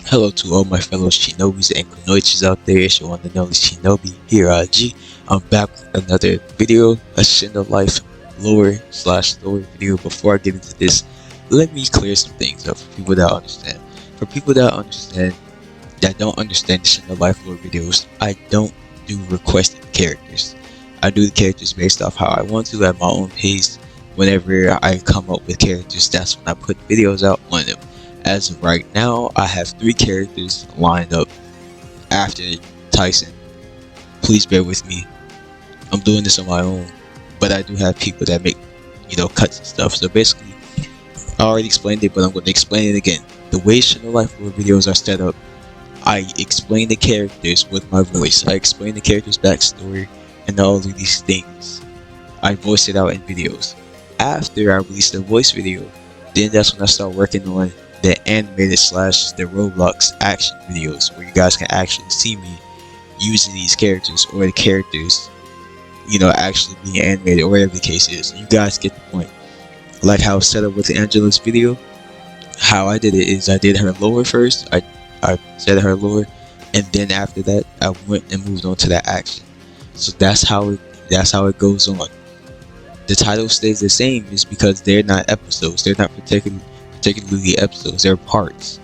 Hello to all my fellow Shinobis and Kunoichis out there. It's your one and only Shinobi, Hiraji. I'm back with another video, a Shindo Life lore/story video. Before I get into this, let me clear some things up for people that understand. For people that understand, that don't understand the Shindo Life lore videos, I don't do requested characters. I do the characters based off how I want to at my own pace. Whenever I come up with characters, that's when I put videos out on them. As of right now, I have 3 characters lined up after Taison. Please bear with me. I'm doing this on my own, but I do have people that make, cuts and stuff. So basically, I already explained it, but I'm going to explain it again. The way Shindo Life lore videos are set up, I explain the characters with my voice. I explain the character's backstory and all of these things. I voice it out in videos. After I release the voice video, then that's when I start working on the animated / the Roblox action videos, where you guys can actually see me using these characters, or the characters, actually being animated, or whatever the case is. You guys get the point. Like how I set up with Angela's video, how I did it is I did her lore first. I said her lore, and then after that I went and moved on to that action. So that's how it goes on. The title stays the same is because they're not episodes. They're not particularly episodes. They're parts.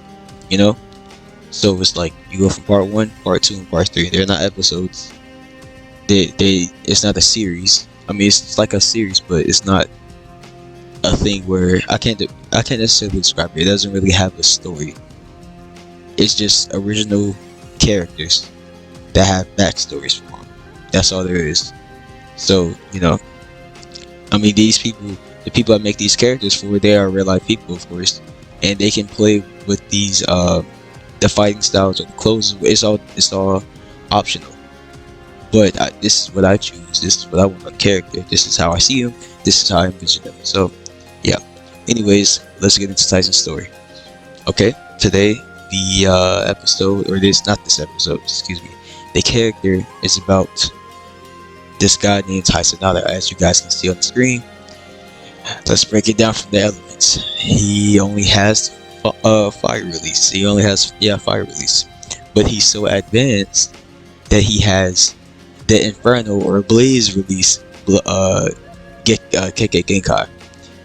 So it's like you go from part 1, part 2, and part 3. They're not episodes. It's not a series. I mean, it's like a series, but it's not a thing where I can't necessarily describe it. It doesn't really have a story. It's just original characters that have backstories for them. That's all there is. So I mean, these people, the people I make these characters for, they are real life people, of course, and they can play with these the fighting styles or the clothes. It's all optional. But this is what I choose. This is what I want on character. This is how I see them. This is how I envision them. So yeah. Anyways, let's get into Taison's story. Okay, today the episode, or not this episode, excuse me. The character is about this guy named Taison Nara, as you guys can see on the screen. Let's break it down from the elements. He only has fire release. He only has fire release, but he's so advanced that he has the Inferno or Blaze release. Genkai.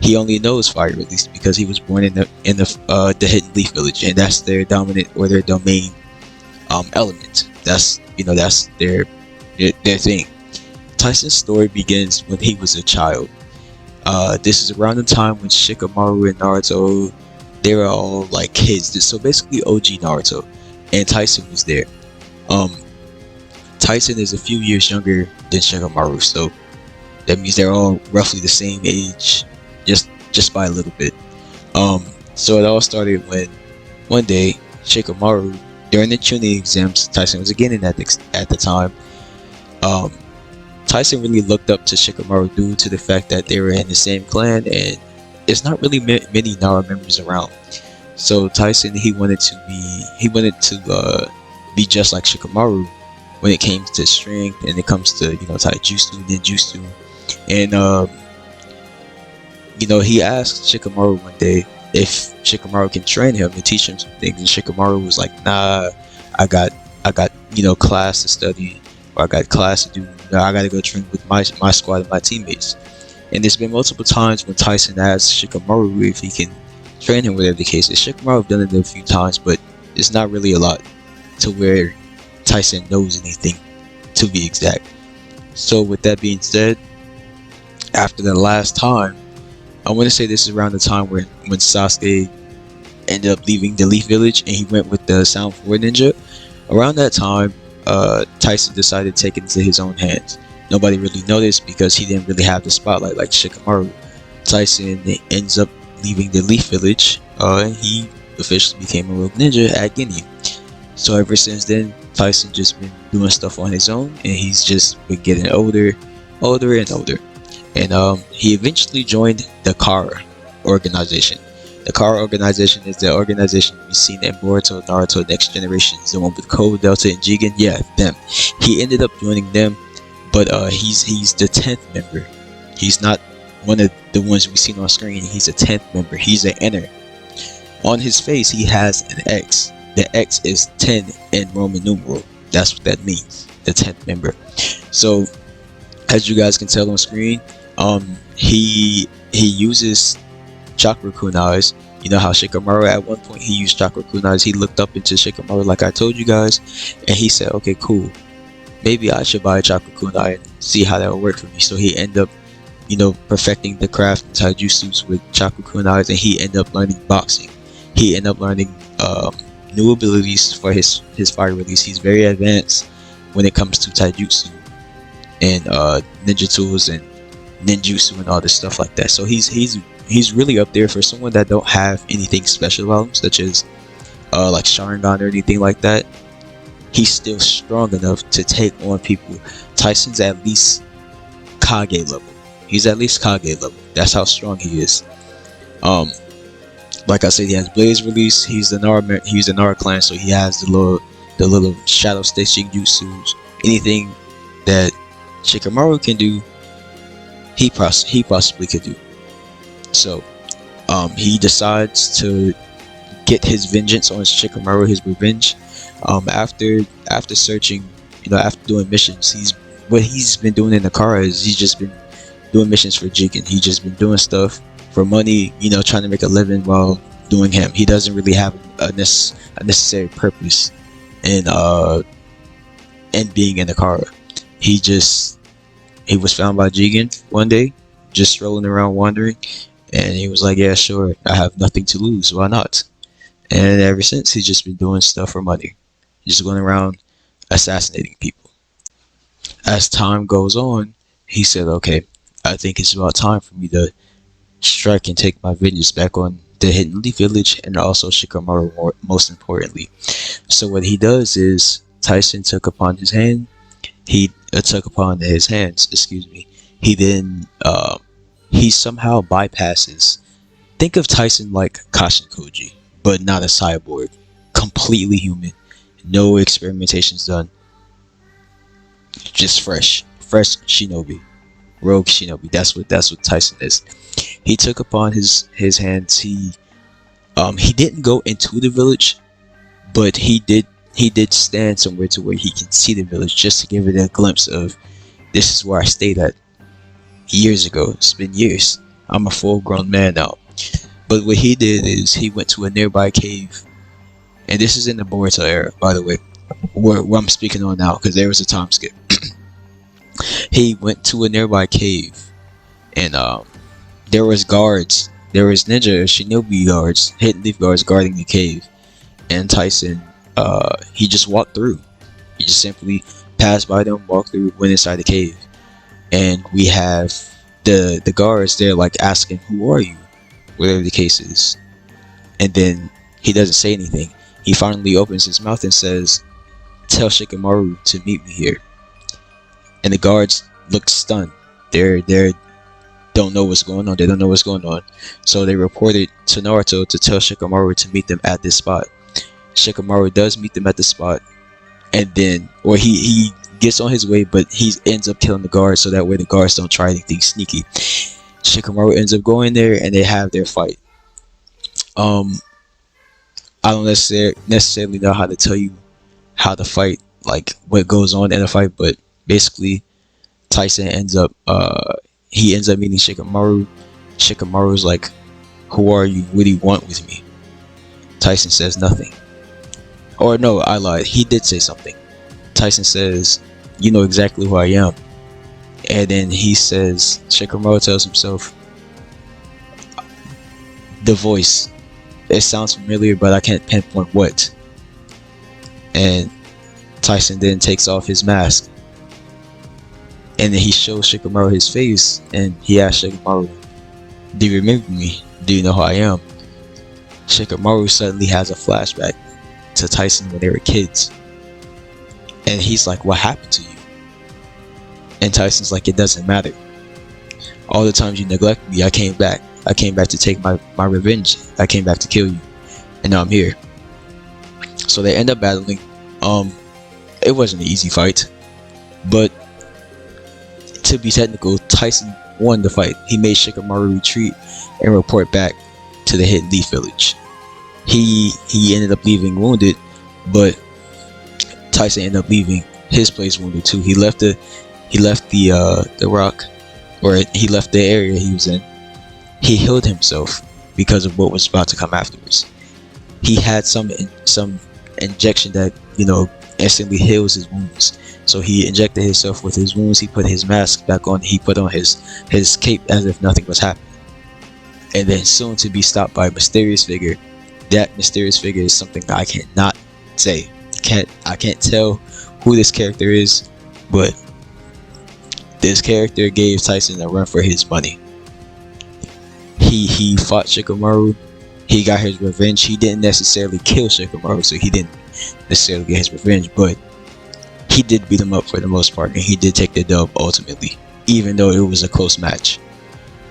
He only knows fire release because he was born in the Hidden Leaf Village, and that's their dominant or their domain element. That's their thing. Taison's story begins when he was a child. This is around the time when Shikamaru and Naruto, they were all like kids. So basically OG Naruto, and Taison was there. Taison is a few years younger than Shikamaru, so that means they're all roughly the same age, just by a little bit. So it all started when one day Shikamaru, during the tuning exams Taison was getting at the time, Taison really looked up to Shikamaru due to the fact that they were in the same clan, and it's not really many Nara members around. So Taison, he wanted to be just like Shikamaru when it came to strength, and it comes to taijutsu, ninjutsu, and he asked Shikamaru one day if Shikamaru can train him and teach him some things, and Shikamaru was like, "Nah, I got class to study, or I got class to do. I gotta go train with my squad and my teammates." And there's been multiple times when Taison asked Shikamaru if he can train him, whatever the case is. Shikamaru have done it a few times, but it's not really a lot to where Taison knows anything, to be exact. So with that being said, after the last time, I want to say this is around the time when Sasuke ended up leaving the Leaf Village and he went with the Sound 4 ninja. Around that time, Taison decided to take it into his own hands. Nobody really noticed because he didn't really have the spotlight like Shikamaru. Taison ends up leaving the Leaf Village, and he officially became a rogue ninja at Guinea. So ever since then, Taison just been doing stuff on his own, and he's just been getting older and older. And he eventually joined the Kara organization. The Kara organization is the organization we've seen in Boruto, Naruto, Next Generation, the one with Code, Delta, and Jigen. Yeah, them. He ended up joining them, but he's the 10th member. He's not one of the ones we've seen on screen. He's a 10th member. He's an inner. On his face, he has an X. The X is 10 in Roman numeral. That's what that means. The 10th member. So as you guys can tell on screen, he uses chakra kunais. You know how Shikamaru at one point he used chakra kunais. He looked up into Shikamaru like I told you guys, and he said, okay, cool, maybe I should buy a chakra kunai and see how that would work for me. So he ended up, you know, perfecting the craft of taijutsus with chakra kunais, and he ended up learning boxing. He ended up learning new abilities for his fire release. He's very advanced when it comes to taijutsu and ninja tools and ninjutsu and all this stuff like that. So he's really up there for someone that don't have anything special about him, such as like Sharingan or anything like that. He's still strong enough to take on people. Taison's at least Kage level. He's at least Kage level. That's how strong he is. Like I said, he has Blaze release. He's the Nara clan, so he has the little shadow stitching jutsus. Anything that Shikamaru can do, he possibly could do. So he decides to get his vengeance on Shikamaru, his revenge. After searching, you know, after doing missions, what he's been doing in Nara is he's just been doing missions for Jigen. He's just been doing stuff for money, you know, trying to make a living while doing him. He doesn't really have a necessary purpose in being in Nara. He was found by Jigen one day, just strolling around wandering, and he was like, yeah, sure, I have nothing to lose, why not? And ever since, he's just been doing stuff for money, just going around assassinating people. As time goes on, he said, okay, I think it's about time for me to strike and take my vengeance back on the Hidden Leaf Village and also Shikamaru, most importantly. So what he does is Taison took upon his hands. He then he somehow bypasses. Think of Taison like Kashin Koji, but not a cyborg, completely human, no experimentations done, just fresh shinobi, rogue shinobi. That's what Taison is. He took upon his hands. He didn't go into the village, but he did stand somewhere to where he can see the village, just to give it a glimpse of, this is where I stayed at years ago. It's been years. I'm a full-grown man now. But what he did is he went to a nearby cave, and this is in the Boruto era, by the way, where I'm speaking on now, because there was a time skip. He went to a nearby cave, and there was guards. There was ninja shinobi guards, hidden leaf guards guarding the cave. And Taison, he just walked through. He just simply passed by them, walked through, went inside the cave. And we have the guards there like asking, who are you? Whatever the case is. And then he doesn't say anything. He finally opens his mouth and says, tell Shikamaru to meet me here. And the guards look stunned. They don't know what's going on. They don't know what's going on. So they reported to Naruto to tell Shikamaru to meet them at this spot. Shikamaru does meet them at the spot, and then, or he gets on his way, but he ends up killing the guards, so that way the guards don't try anything sneaky. Shikamaru ends up going there, and they have their fight. I don't necessarily know how to tell you how the fight, like what goes on in a fight, but basically Taison ends up meeting Shikamaru. Shikamaru's like, who are you? What do you want with me? Taison says nothing. Or no, I lied. He did say something. Taison says, you know exactly who I am. And then he says, Shikamaru tells himself, the voice, it sounds familiar, but I can't pinpoint what. And Taison then takes off his mask, and then he shows Shikamaru his face, and he asks Shikamaru, do you remember me? Do you know who I am? Shikamaru suddenly has a flashback to Taison when they were kids, and he's like, what happened to you? And Taison's like, it doesn't matter. All the times you neglected me, I came back to take my revenge. I came back to kill you, and now I'm here. So they end up battling. It wasn't an easy fight, but to be technical, Taison won the fight. He made Shikamaru retreat and report back to the Hidden Leaf Village. He ended up leaving wounded, but Taison ended up leaving his place wounded too. He left the rock, or he left the area he was in. He healed himself because of what was about to come afterwards. He had some injection that, you know, instantly heals his wounds. So he injected himself with his wounds. He put his mask back on. He put on his cape as if nothing was happening. And then soon to be stopped by a mysterious figure. That mysterious figure is something I cannot say. I can't tell who this character is, but this character gave Taison a run for his money. He fought Shikamaru. He got his revenge. He didn't necessarily kill Shikamaru, so he didn't necessarily get his revenge, but he did beat him up for the most part, and he did take the dub ultimately, even though it was a close match.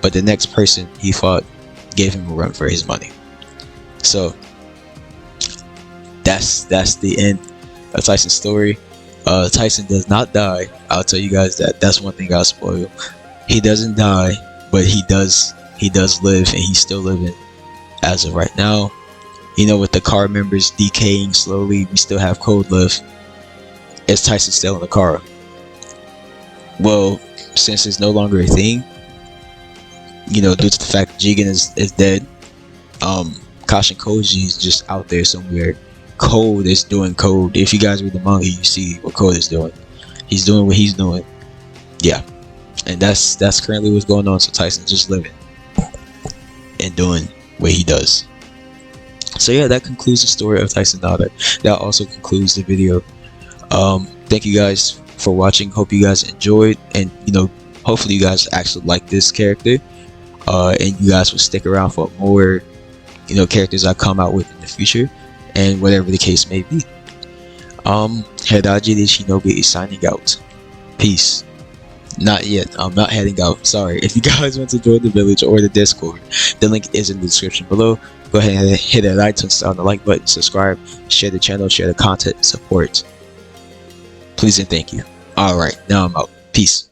But the next person he fought gave him a run for his money. So that's the end of Taison's story. Taison does not die. I'll tell you guys that. That's one thing I'll spoil. He doesn't die, but he does live, and he's still living as of right now. You know, with the car members decaying slowly, we still have Code left. Is Taison still in the car? Well, since it's no longer a thing, you know, due to the fact that Jigen is dead, Kashin Koji is just out there somewhere. Code is doing Code. If you guys read the manga, you see what Code is doing. He's doing what he's doing. Yeah, and that's currently what's going on. So Taison's just living and doing what he does. So yeah, that concludes the story of Taison Nara. That also concludes the video. Thank you guys for watching. Hope you guys enjoyed, and you know, hopefully you guys actually like this character, and you guys will stick around for more, you know, characters I come out with in the future, and whatever the case may be. Hiraji the Shinobi is signing out. Peace. Not yet. I'm not heading out. Sorry. If you guys want to join the village or the Discord, the link is in the description below. Go ahead and hit that iTunes on the like button, subscribe, share the channel, share the content, support. Please and thank you. Alright, now I'm out. Peace.